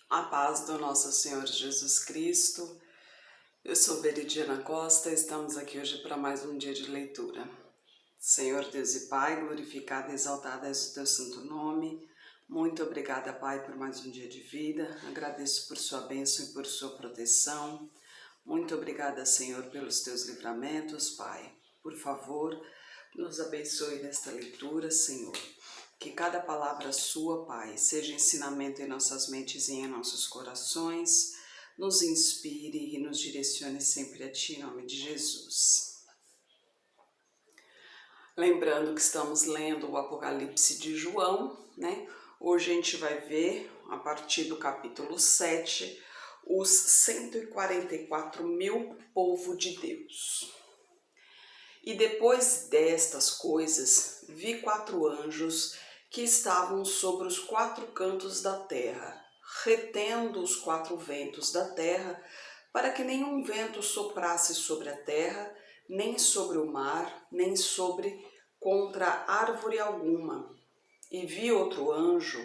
A paz do nosso Senhor Jesus Cristo. Eu sou Veridiana Costa, estamos aqui hoje para mais um dia de leitura. Senhor Deus e Pai, glorificado e exaltado é o teu santo nome. Muito obrigada, Pai, por mais um dia de vida. Agradeço por sua bênção e por sua proteção. Muito obrigada, Senhor, pelos teus livramentos, Pai. Por favor, nos abençoe nesta leitura, Senhor. Que cada palavra sua, Pai, seja ensinamento em nossas mentes e em nossos corações, nos inspire e nos direcione sempre a Ti, em nome de Jesus. Lembrando que estamos lendo o Apocalipse de João, né? Hoje a gente vai ver, a partir do capítulo 7, os 144 mil povo de Deus. E depois destas coisas, vi 4 anjos que estavam sobre os 4 cantos da terra, retendo os 4 ventos da terra, para que nenhum vento soprasse sobre a terra, nem sobre o mar, nem sobre contra árvore alguma. E vi outro anjo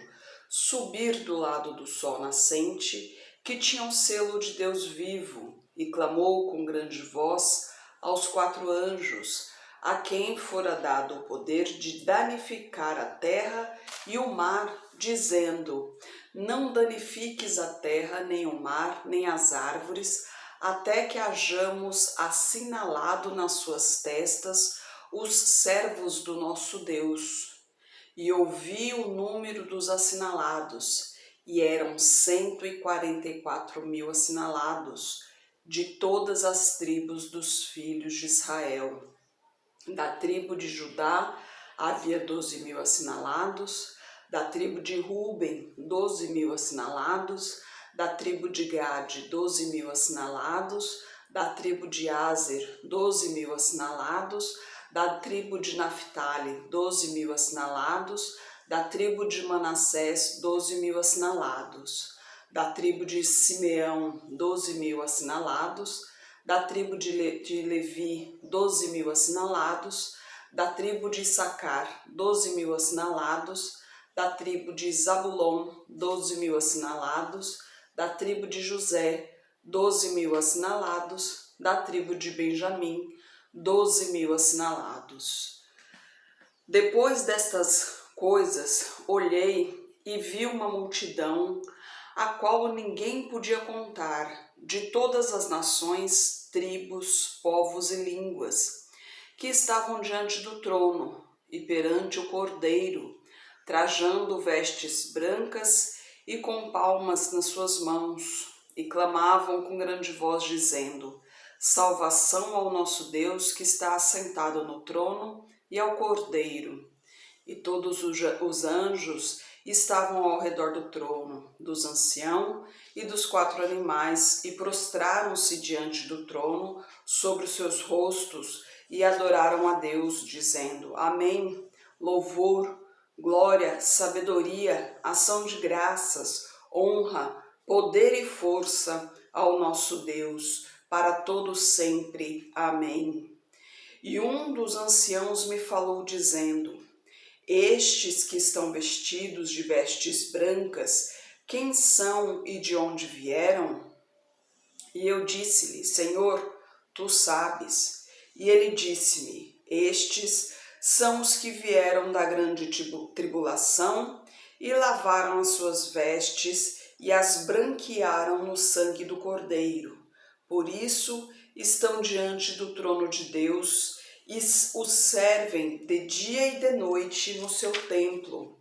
subir do lado do sol nascente, que tinha um selo de Deus vivo, e clamou com grande voz aos 4 anjos, a quem fora dado o poder de danificar a terra e o mar, dizendo: não danifiques a terra, nem o mar, nem as árvores, até que hajamos assinalado nas suas testas os servos do nosso Deus. E ouvi o número dos assinalados, e eram 144 mil assinalados, de todas as tribos dos filhos de Israel. Da tribo de Judá havia 12 mil assinalados, da tribo de Ruben 12 mil assinalados, da tribo de Gade 12 mil assinalados, da tribo de Aser 12 mil assinalados, da tribo de Naphtali 12 mil assinalados, da tribo de Manassés 12 mil assinalados, da tribo de Simeão 12 mil assinalados, da tribo de Levi 12 mil assinalados, da tribo de Issacar 12 mil assinalados, da tribo de Zabulon 12 mil assinalados, da tribo de José 12 mil assinalados, da tribo de Benjamim 12 mil assinalados. Depois destas coisas, olhei e vi uma multidão, a qual ninguém podia contar, de todas as nações, tribos, povos e línguas, que estavam diante do trono e perante o Cordeiro, trajando vestes brancas e com palmas nas suas mãos, e clamavam com grande voz, dizendo: salvação ao nosso Deus que está assentado no trono e ao Cordeiro. E todos os anjos estavam ao redor do trono, dos anciãos e dos 4 animais, e prostraram-se diante do trono sobre os seus rostos e adoraram a Deus, dizendo: Amém, louvor, glória, sabedoria, ação de graças, honra, poder e força ao nosso Deus, para todo sempre. Amém. E um dos anciãos me falou, dizendo: estes que estão vestidos de vestes brancas, quem são e de onde vieram? E eu disse-lhe: Senhor, tu sabes. E ele disse-me: estes são os que vieram da grande tribulação e lavaram as suas vestes e as branquearam no sangue do Cordeiro. Por isso estão diante do trono de Deus e os servem de dia e de noite no seu templo.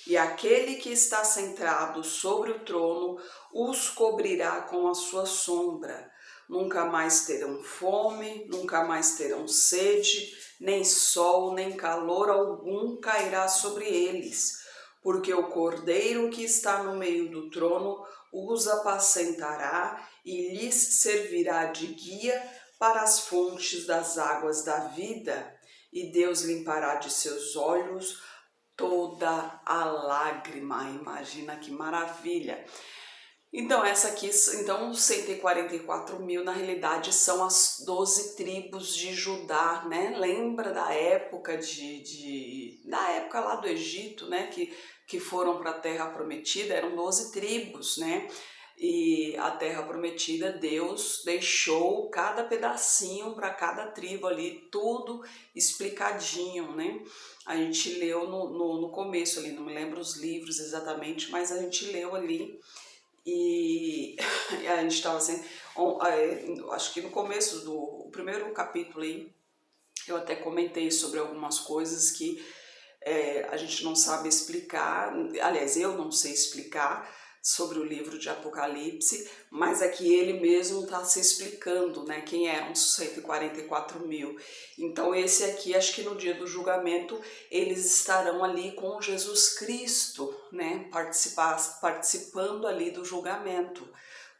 E aquele que está sentado sobre o trono os cobrirá com a sua sombra. Nunca mais terão fome, nunca mais terão sede, nem sol, nem calor algum cairá sobre eles, porque o Cordeiro que está no meio do trono os apacentará e lhes servirá de guia para as fontes das águas da vida, e Deus limpará de seus olhos toda a lágrima. Imagina que maravilha! Então, essa aqui, então, os 144 mil, na realidade, são as 12 tribos de Judá, né? Lembra da época da época lá do Egito, né? Que que foram para a Terra Prometida, eram 12 tribos, né? E a Terra Prometida, Deus deixou cada pedacinho para cada tribo ali, tudo explicadinho, né? A gente leu no começo ali, não me lembro os livros exatamente, mas a gente leu ali e a gente estava assim, acho que no começo do primeiro capítulo aí, eu até comentei sobre algumas coisas que a gente não sabe explicar, aliás, eu não sei explicar sobre o livro de Apocalipse, mas é que ele mesmo está se explicando, né, quem eram os 144 mil. Então esse aqui, acho que no dia do julgamento, eles estarão ali com Jesus Cristo, né, participando ali do julgamento,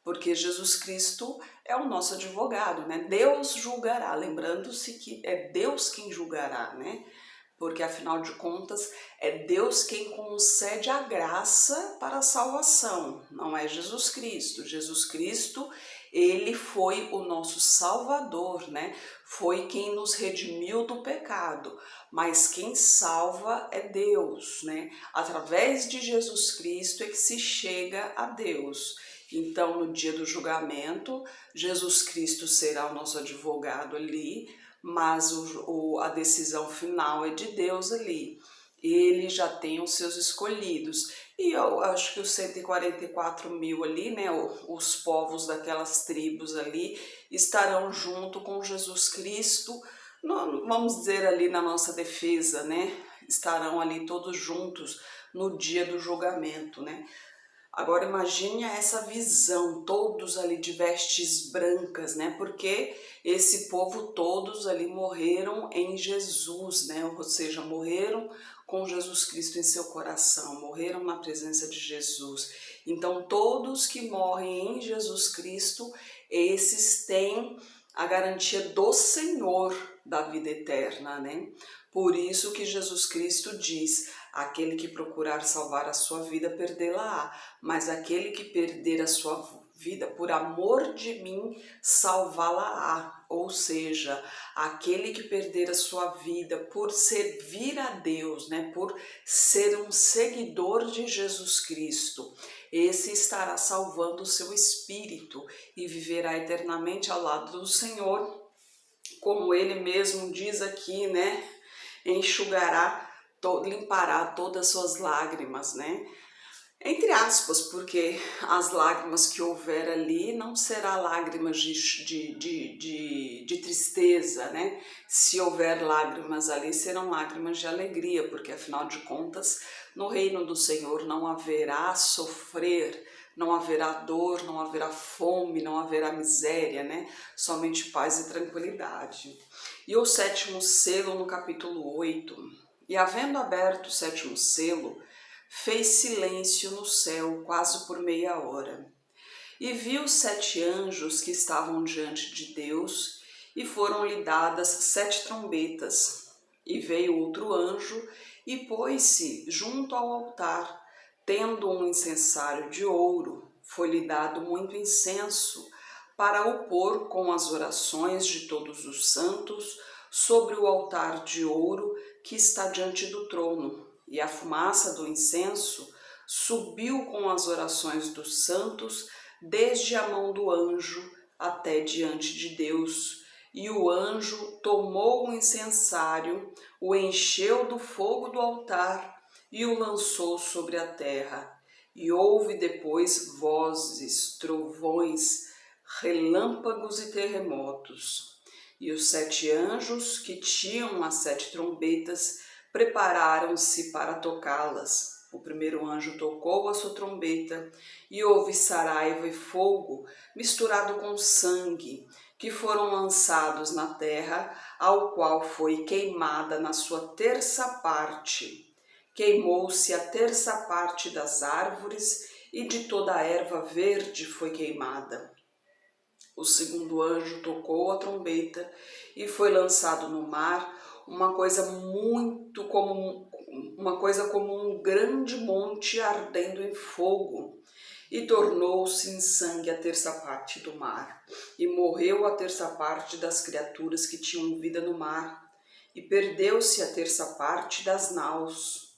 porque Jesus Cristo é o nosso advogado, né, Deus julgará, lembrando-se que é Deus quem julgará, né, porque afinal de contas é Deus quem concede a graça para a salvação, não é Jesus Cristo. Jesus Cristo, ele foi o nosso Salvador, né? Foi quem nos redimiu do pecado, mas quem salva é Deus, né? Através de Jesus Cristo é que se chega a Deus. Então, no dia do julgamento, Jesus Cristo será o nosso advogado ali, mas a decisão final é de Deus ali. Ele já tem os seus escolhidos. E eu acho que os 144 mil ali, né, os povos daquelas tribos ali, estarão junto com Jesus Cristo, vamos dizer ali na nossa defesa, né? Estarão ali todos juntos no dia do julgamento, né? Agora imagine essa visão, todos ali de vestes brancas, né? Porque esse povo todos ali morreram em Jesus, né? Ou seja, morreram com Jesus Cristo em seu coração, morreram na presença de Jesus. Então todos que morrem em Jesus Cristo, esses têm a garantia do Senhor da vida eterna, né? Por isso que Jesus Cristo diz: aquele que procurar salvar a sua vida, perdê-la-á, mas aquele que perder a sua vida por amor de mim, salvá-la-á. Ou seja, aquele que perder a sua vida por servir a Deus, né, por ser um seguidor de Jesus Cristo, esse estará salvando o seu espírito e viverá eternamente ao lado do Senhor, como ele mesmo diz aqui, né? Enxugará, limpará todas as suas lágrimas, né? Entre aspas, porque as lágrimas que houver ali não será lágrimas de tristeza, né? Se houver lágrimas ali, serão lágrimas de alegria, porque afinal de contas, no reino do Senhor não haverá sofrer, não haverá dor, não haverá fome, não haverá miséria, né? Somente paz e tranquilidade. E o sétimo selo no capítulo 8. E havendo aberto o sétimo selo, fez silêncio no céu quase por meia hora. E viu 7 anjos que estavam diante de Deus, e foram-lhe dadas 7 trombetas. E veio outro anjo e pôs-se junto ao altar, tendo um incensário de ouro. Foi-lhe dado muito incenso, para o pôr com as orações de todos os santos sobre o altar de ouro que está diante do trono. E a fumaça do incenso subiu com as orações dos santos desde a mão do anjo até diante de Deus. E o anjo tomou o incensário, o encheu do fogo do altar e o lançou sobre a terra. E houve depois vozes, trovões, relâmpagos e terremotos. E os 7 anjos que tinham as 7 trombetas prepararam-se para tocá-las. O primeiro anjo tocou a sua trombeta e houve saraiva e fogo misturado com sangue, que foram lançados na terra, ao qual foi queimada na sua terça parte. Queimou-se a terça parte das árvores e de toda a erva verde foi queimada. O segundo anjo tocou a trombeta e foi lançado no mar uma coisa como um grande monte ardendo em fogo, e tornou-se em sangue a terça parte do mar, e morreu a terça parte das criaturas que tinham vida no mar, e perdeu-se a terça parte das naus.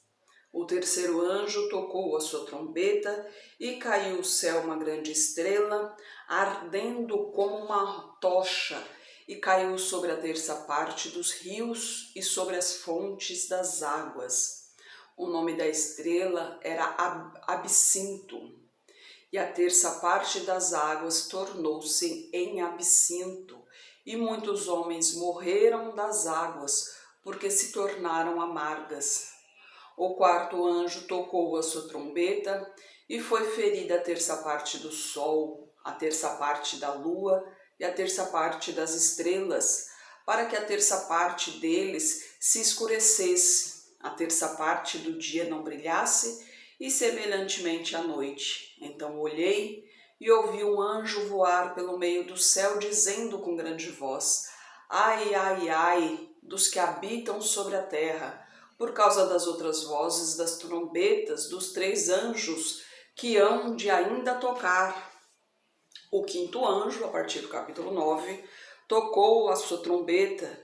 O terceiro anjo tocou a sua trombeta e caiu do céu uma grande estrela, ardendo como uma tocha, e caiu sobre a terça parte dos rios e sobre as fontes das águas. O nome da estrela era Absinto, e a terça parte das águas tornou-se em absinto, e muitos homens morreram das águas, porque se tornaram amargas. O quarto anjo tocou a sua trombeta, e foi ferida a terça parte do sol, a terça parte da lua e a terça parte das estrelas, para que a terça parte deles se escurecesse, a terça parte do dia não brilhasse, e semelhantemente à noite. Então olhei e ouvi um anjo voar pelo meio do céu, dizendo com grande voz: Ai, ai, ai, dos que habitam sobre a terra, por causa das outras vozes das trombetas dos três anjos que hão de ainda tocar. O quinto anjo, a partir do capítulo 9, tocou a sua trombeta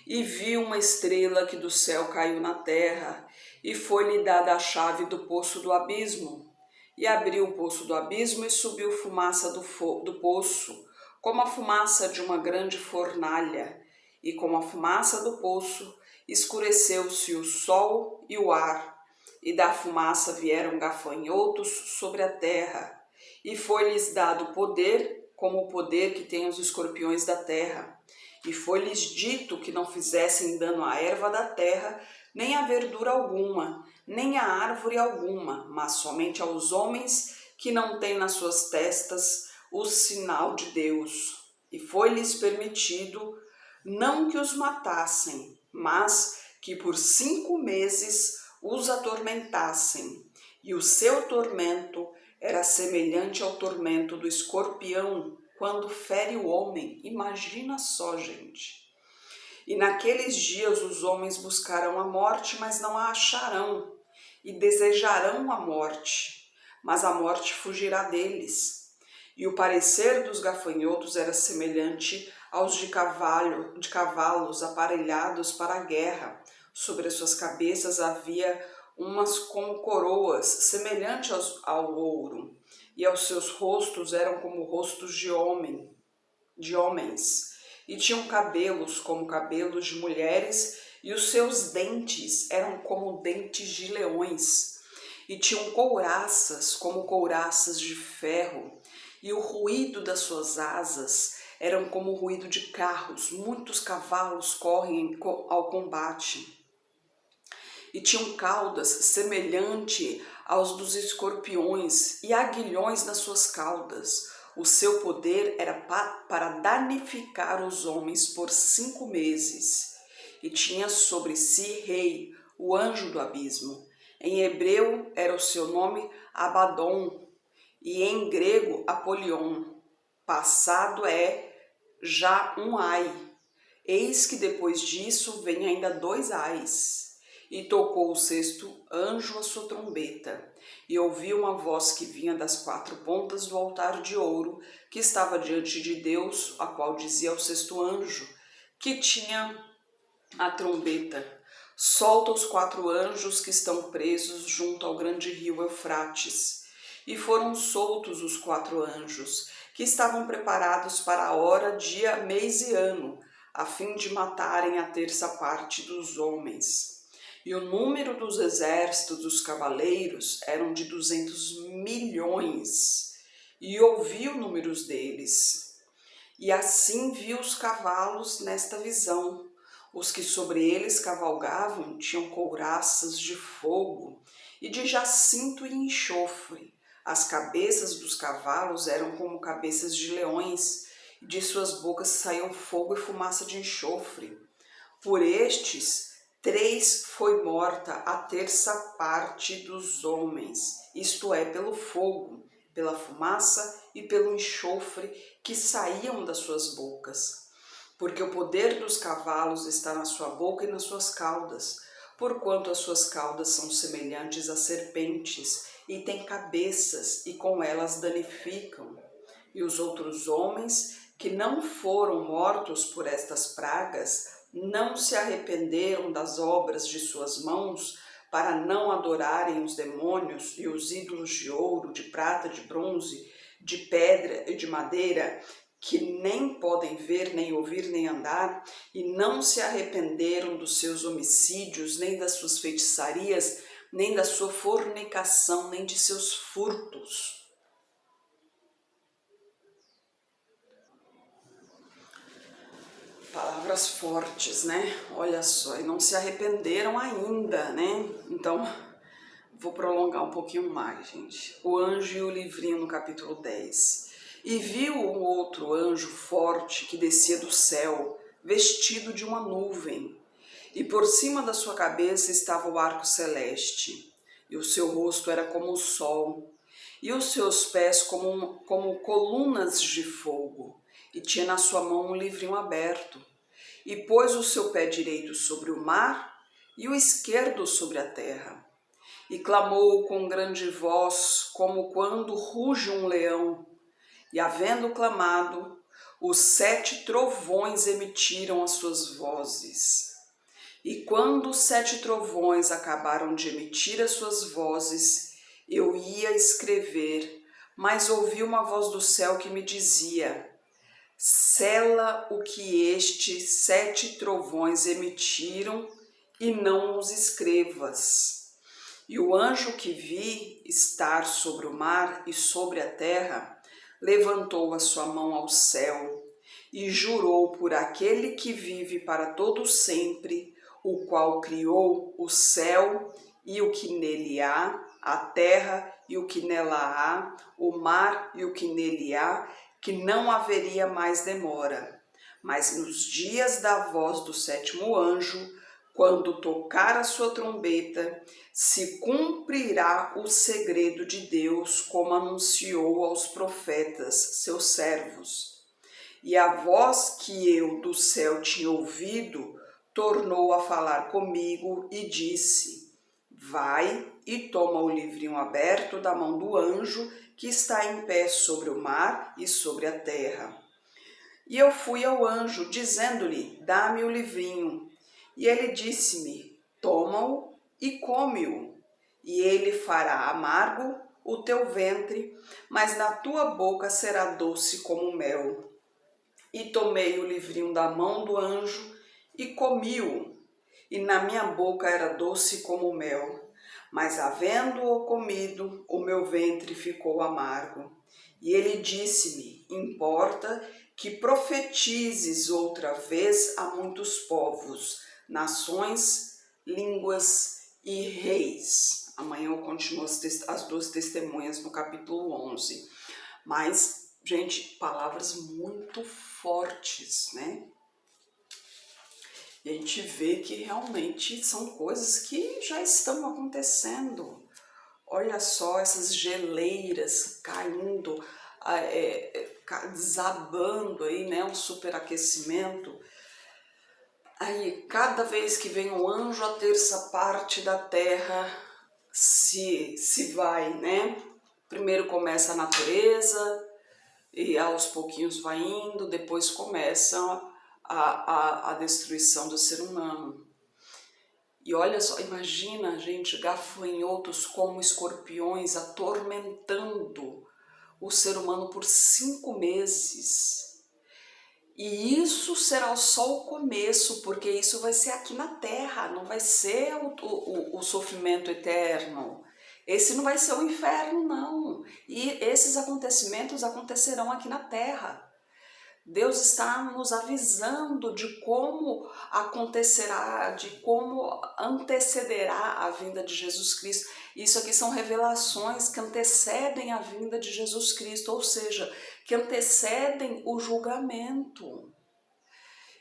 e viu uma estrela que do céu caiu na terra, e foi-lhe dada a chave do poço do abismo. E abriu o poço do abismo e subiu fumaça do poço, como a fumaça de uma grande fornalha, e como a fumaça do poço escureceu-se o sol e o ar, e da fumaça vieram gafanhotos sobre a terra, e foi-lhes dado poder, como o poder que têm os escorpiões da terra. E foi-lhes dito que não fizessem dano à erva da terra, nem à verdura alguma, nem à árvore alguma, mas somente aos homens que não têm nas suas testas o sinal de Deus. E foi-lhes permitido não que os matassem, mas que por 5 meses os atormentassem. E o seu tormento era semelhante ao tormento do escorpião, quando fere o homem. Imagina só, gente. E naqueles dias os homens buscarão a morte, mas não a acharão, e desejarão a morte, mas a morte fugirá deles. E o parecer dos gafanhotos era semelhante aos de cavalos aparelhados para a guerra. Sobre as suas cabeças havia umas como coroas, semelhante ao ouro, e aos seus rostos eram como rostos de homens, e tinham cabelos como cabelos de mulheres, e os seus dentes eram como dentes de leões, e tinham couraças como couraças de ferro, e o ruído das suas asas eram como o ruído de carros, muitos cavalos correm ao combate. E tinham caudas semelhante aos dos escorpiões e aguilhões nas suas caudas. O seu poder era para danificar os homens por 5 meses. E tinha sobre si rei, o anjo do abismo. Em hebreu era o seu nome Abaddon, e em grego Apolion. Passado é já um ai. Eis que depois disso vem ainda 2 ais. E tocou o sexto anjo a sua trombeta, e ouviu uma voz que vinha das 4 pontas do altar de ouro que estava diante de Deus, a qual dizia ao sexto anjo, que tinha a trombeta: solta os 4 anjos que estão presos junto ao grande rio Eufrates. E foram soltos os 4 anjos, que estavam preparados para a hora, dia, mês e ano, a fim de matarem a terça parte dos homens. E o número dos exércitos dos cavaleiros eram de 200 milhões, e ouviu números deles. E assim viu os cavalos nesta visão. Os que sobre eles cavalgavam tinham couraças de fogo e de jacinto e enxofre. As cabeças dos cavalos eram como cabeças de leões, e de suas bocas saíam fogo e fumaça de enxofre. Por estes 3 foi morta a terça parte dos homens, isto é, pelo fogo, pela fumaça e pelo enxofre que saíam das suas bocas. Porque o poder dos cavalos está na sua boca e nas suas caudas, porquanto as suas caudas são semelhantes a serpentes, e têm cabeças, e com elas danificam. E os outros homens, que não foram mortos por estas pragas, não se arrependeram das obras de suas mãos, para não adorarem os demônios e os ídolos de ouro, de prata, de bronze, de pedra e de madeira, que nem podem ver, nem ouvir, nem andar, e não se arrependeram dos seus homicídios, nem das suas feitiçarias, nem da sua fornicação, nem de seus furtos. Palavras fortes, né? Olha só, e não se arrependeram ainda, né? Então, vou prolongar um pouquinho mais, gente. O anjo e o livrinho no capítulo 10. E viu um outro anjo forte que descia do céu, vestido de uma nuvem, e por cima da sua cabeça estava o arco celeste, e o seu rosto era como o sol, e os seus pés como colunas de fogo, e tinha na sua mão um livrinho aberto, e pôs o seu pé direito sobre o mar e o esquerdo sobre a terra. E clamou com grande voz, como quando ruge um leão. E havendo clamado, os 7 trovões emitiram as suas vozes. E quando os 7 trovões acabaram de emitir as suas vozes, eu ia escrever, mas ouvi uma voz do céu que me dizia: sela o que estes 7 trovões emitiram e não os escrevas. E o anjo que vi estar sobre o mar e sobre a terra levantou a sua mão ao céu e jurou por aquele que vive para todo sempre, o qual criou o céu e o que nele há, a terra e o que nela há, o mar e o que nele há, que não haveria mais demora. Mas nos dias da voz do 7º anjo, quando tocar a sua trombeta, se cumprirá o segredo de Deus, como anunciou aos profetas, seus servos. E a voz que eu do céu tinha ouvido tornou a falar comigo e disse: vai e toma o livrinho aberto da mão do anjo que está em pé sobre o mar e sobre a terra. E eu fui ao anjo, dizendo-lhe: dá-me o livrinho. E ele disse-me: toma-o e come-o, e ele fará amargo o teu ventre, mas na tua boca será doce como mel. E tomei o livrinho da mão do anjo e comi-o, e na minha boca era doce como mel. Mas havendo-o comido, o meu ventre ficou amargo. E ele disse-me: importa que profetizes outra vez a muitos povos, nações, línguas e reis. Amanhã eu continuo as 2 testemunhas no capítulo 11. Mas, gente, palavras muito fortes, né? E a gente vê que realmente são coisas que já estão acontecendo. Olha só essas geleiras caindo, desabando aí, né? Um superaquecimento. Aí, cada vez que vem um anjo, a terça parte da terra se vai, né? Primeiro começa a natureza e aos pouquinhos vai indo, depois começa a destruição do ser humano. E olha só, imagina, gente, gafanhotos como escorpiões atormentando o ser humano por 5 meses. E isso será só o começo, porque isso vai ser aqui na Terra, não vai ser o sofrimento eterno. Esse não vai ser o inferno, não. E esses acontecimentos acontecerão aqui na Terra. Deus está nos avisando de como acontecerá, de como antecederá a vinda de Jesus Cristo. Isso aqui são revelações que antecedem a vinda de Jesus Cristo, ou seja, que antecedem o julgamento.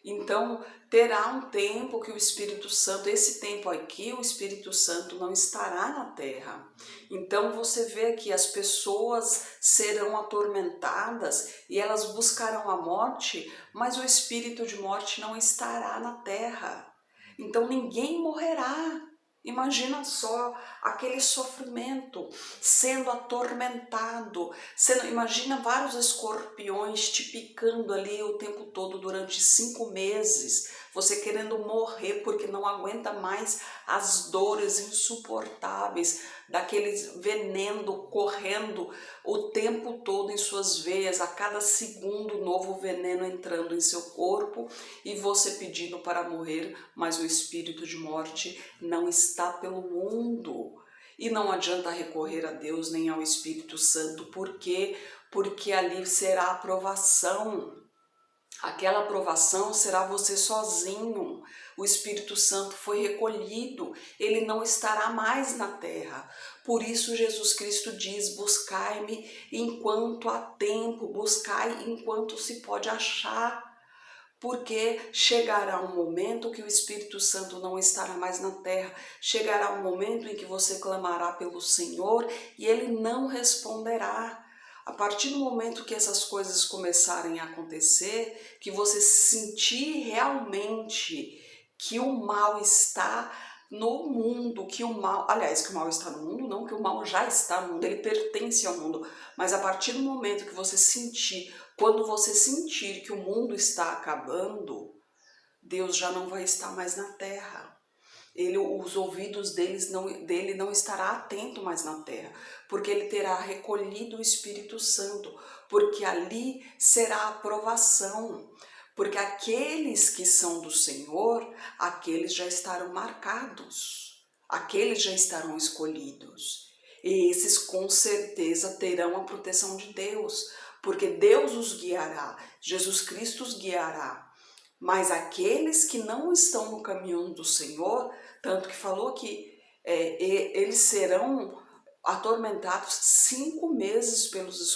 Então, terá um tempo que o Espírito Santo, esse tempo aqui, o Espírito Santo não estará na terra. Então, você vê que as pessoas serão atormentadas e elas buscarão a morte, mas o espírito de morte não estará na terra. Então, ninguém morrerá. Imagina só aquele sofrimento, sendo atormentado, imagina vários escorpiões te picando ali o tempo todo durante 5 meses, você querendo morrer porque não aguenta mais as dores insuportáveis daquele veneno correndo o tempo todo em suas veias, a cada segundo novo veneno entrando em seu corpo e você pedindo para morrer, mas o espírito de morte não está pelo mundo. E não adianta recorrer a Deus nem ao Espírito Santo, por quê? Porque ali será a aprovação. Aquela aprovação será você sozinho. O Espírito Santo foi recolhido, ele não estará mais na terra. Por isso Jesus Cristo diz: buscai-me enquanto há tempo, buscai enquanto se pode achar. Porque chegará um momento que o Espírito Santo não estará mais na terra, chegará um momento em que você clamará pelo Senhor e Ele não responderá. A partir do momento que essas coisas começarem a acontecer, que você sentir realmente que o mal está no mundo, que o mal, aliás, que o mal está no mundo, não, que o mal já está no mundo, ele pertence ao mundo, mas a partir do momento que você sentir, quando você sentir que o mundo está acabando, Deus já não vai estar mais na terra. Os ouvidos dele não estará atento mais na terra, porque ele terá recolhido o Espírito Santo, porque ali será a aprovação. Porque aqueles que são do Senhor, aqueles já estarão marcados, aqueles já estarão escolhidos. E esses com certeza terão a proteção de Deus, porque Deus os guiará, Jesus Cristo os guiará. Mas aqueles que não estão no caminho do Senhor, tanto que falou que eles serão atormentados 5 meses pelos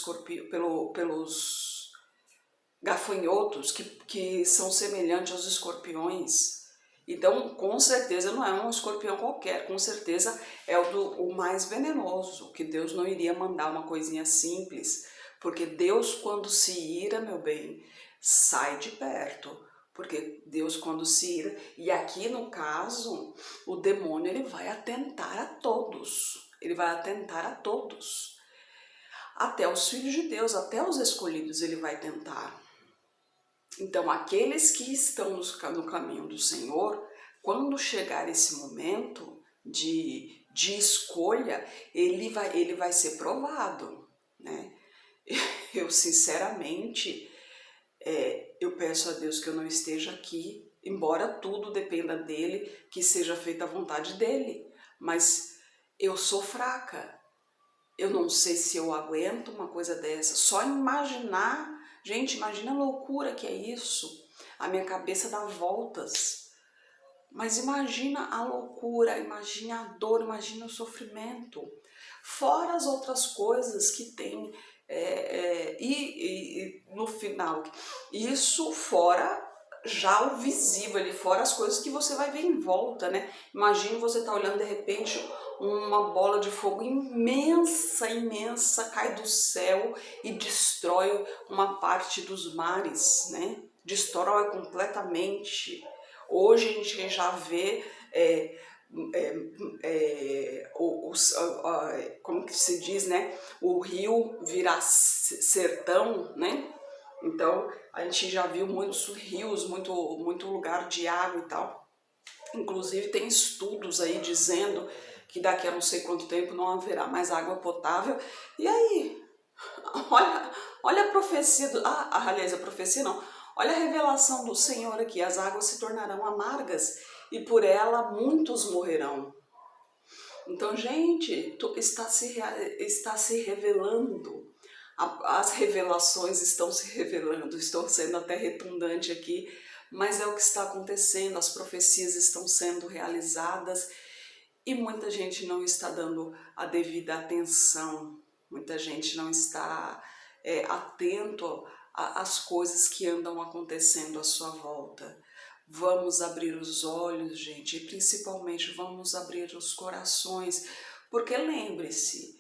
gafanhotos que são semelhantes aos escorpiões. Então, com certeza não é um escorpião qualquer, com certeza é o mais venenoso, que Deus não iria mandar uma coisinha simples, porque Deus, quando se ira, meu bem, sai de perto, porque Deus, quando se ira, e aqui no caso, o demônio ele vai atentar a todos, até os filhos de Deus, até os escolhidos ele vai tentar. Então, aqueles que estão no caminho do Senhor, quando chegar esse momento de escolha, ele vai ser provado, né? Eu, sinceramente, eu peço a Deus que eu não esteja aqui, embora tudo dependa dele, que seja feita a vontade dele, mas eu sou fraca. Eu não sei se eu aguento uma coisa dessa. Só imaginar, gente, imagina a loucura que é isso. A minha cabeça dá voltas. Mas imagina a loucura, imagina a dor, imagina o sofrimento. Fora as outras coisas que tem. E no final, isso fora já o visível ali, fora as coisas que você vai ver em volta, né? Imagina você tá olhando de repente uma bola de fogo imensa, imensa, cai do céu e destrói uma parte dos mares, né? Destrói completamente. Hoje a gente já vê como que se diz, né? O rio virar sertão, né? Então a gente já viu muitos rios, muito lugar de água e tal. Inclusive tem estudos aí dizendo que daqui a não sei quanto tempo não haverá mais água potável. E aí, olha a profecia, aliás, a profecia não, olha a revelação do Senhor aqui, as águas se tornarão amargas e por ela muitos morrerão. Então, gente, está se revelando, as revelações estão se revelando, estou sendo até redundante aqui, mas é o que está acontecendo, as profecias estão sendo realizadas e muita gente não está dando a devida atenção, muita gente não está atento às coisas que andam acontecendo à sua volta. Vamos abrir os olhos, gente, e principalmente vamos abrir os corações, porque lembre-se,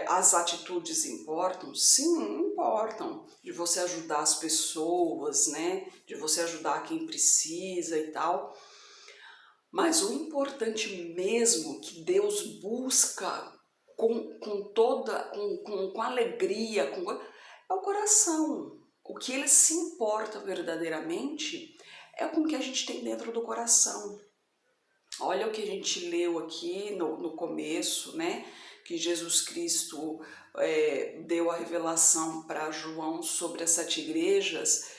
as atitudes importam? Sim, importam. De você ajudar as pessoas, né? De você ajudar quem precisa e tal. Mas o importante mesmo que Deus busca com alegria, é o coração. O que Ele se importa verdadeiramente é com o que a gente tem dentro do coração. Olha o que a gente leu aqui no começo, né? Que Jesus Cristo deu a revelação para João sobre as 7 igrejas,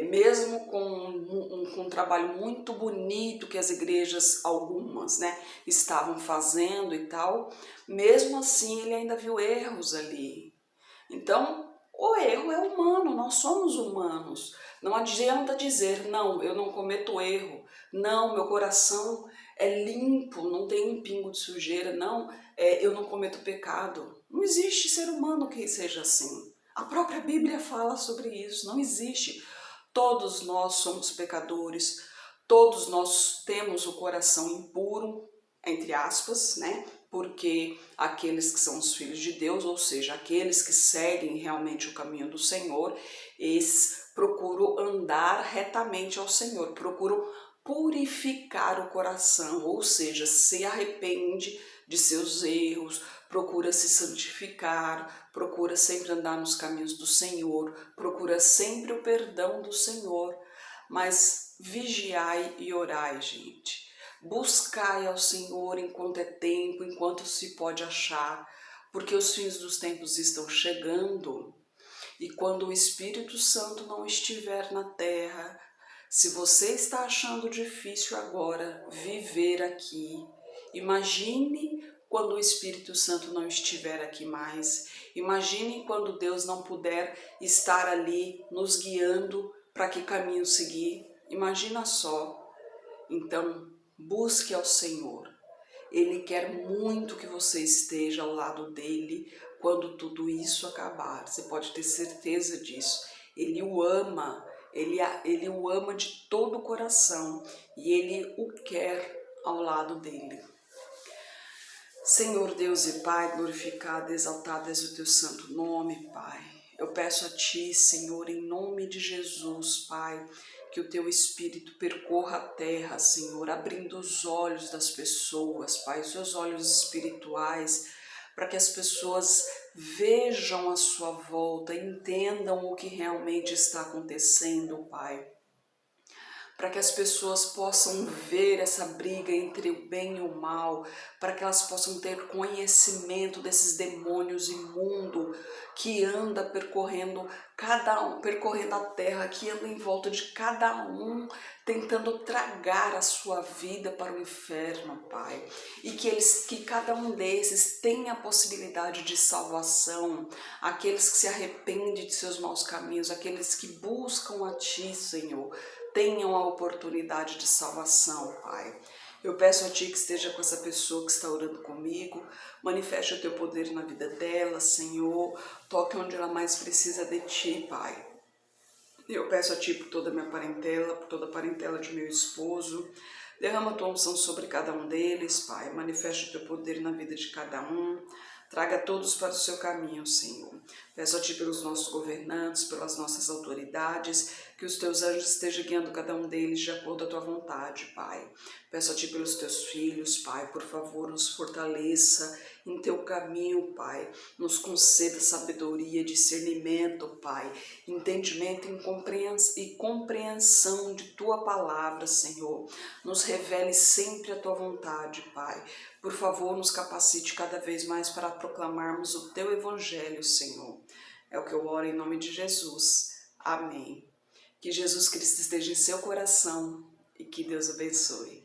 mesmo com um trabalho muito bonito que as igrejas, algumas, né, estavam fazendo e tal, mesmo assim ele ainda viu erros ali. Então, o erro é humano, nós somos humanos. Não adianta dizer, não, eu não cometo erro, não, meu coração é limpo, não tem um pingo de sujeira, não, eu não cometo pecado. Não existe ser humano que seja assim. A própria Bíblia fala sobre isso, não existe. Todos nós somos pecadores, todos nós temos o coração impuro, entre aspas, né? Porque aqueles que são os filhos de Deus, ou seja, aqueles que seguem realmente o caminho do Senhor, esses procuram andar retamente ao Senhor, procuram purificar o coração, ou seja, se arrepende de seus erros, procura se santificar, procura sempre andar nos caminhos do Senhor, procura sempre o perdão do Senhor. Mas vigiai e orai, gente. Buscai ao Senhor enquanto é tempo, enquanto se pode achar, porque os fins dos tempos estão chegando. E quando o Espírito Santo não estiver na terra, se você está achando difícil agora viver aqui, imagine quando o Espírito Santo não estiver aqui mais. Imagine quando Deus não puder estar ali nos guiando para que caminho seguir. Imagina só. Então, busque ao Senhor. Ele quer muito que você esteja ao lado dele quando tudo isso acabar. Você pode ter certeza disso. Ele o ama, ele o ama de todo o coração e ele o quer ao lado dele. Senhor Deus e Pai, glorificado e exaltado és o teu santo nome, Pai. Eu peço a Ti, Senhor, em nome de Jesus, Pai, que o Teu Espírito percorra a terra, Senhor, abrindo os olhos das pessoas, Pai, os seus olhos espirituais, para que as pessoas vejam a sua volta, entendam o que realmente está acontecendo, Pai. Para que as pessoas possam ver essa briga entre o bem e o mal, para que elas possam ter conhecimento desses demônios imundos que anda percorrendo percorrendo a terra, que anda em volta de cada um, tentando tragar a sua vida para o inferno, Pai. E que cada um desses tenha a possibilidade de salvação, aqueles que se arrependem de seus maus caminhos, aqueles que buscam a Ti, Senhor, tenham a oportunidade de salvação, Pai. Eu peço a Ti que esteja com essa pessoa que está orando comigo, manifeste o Teu poder na vida dela, Senhor, toque onde ela mais precisa de Ti, Pai. Eu peço a Ti por toda a minha parentela, por toda a parentela de meu esposo, derrama a Tua unção sobre cada um deles, Pai, manifeste o Teu poder na vida de cada um, traga todos para o Seu caminho, Senhor. Peço a Ti pelos nossos governantes, pelas nossas autoridades, que os Teus anjos estejam guiando cada um deles de acordo com a Tua vontade, Pai. Peço a Ti pelos Teus filhos, Pai, por favor, nos fortaleça em Teu caminho, Pai. Nos conceda sabedoria, discernimento, Pai, entendimento e compreensão de Tua palavra, Senhor. Nos revele sempre a Tua vontade, Pai. Por favor, nos capacite cada vez mais para proclamarmos o Teu Evangelho, Senhor. É o que eu oro em nome de Jesus. Amém. Que Jesus Cristo esteja em seu coração e que Deus abençoe.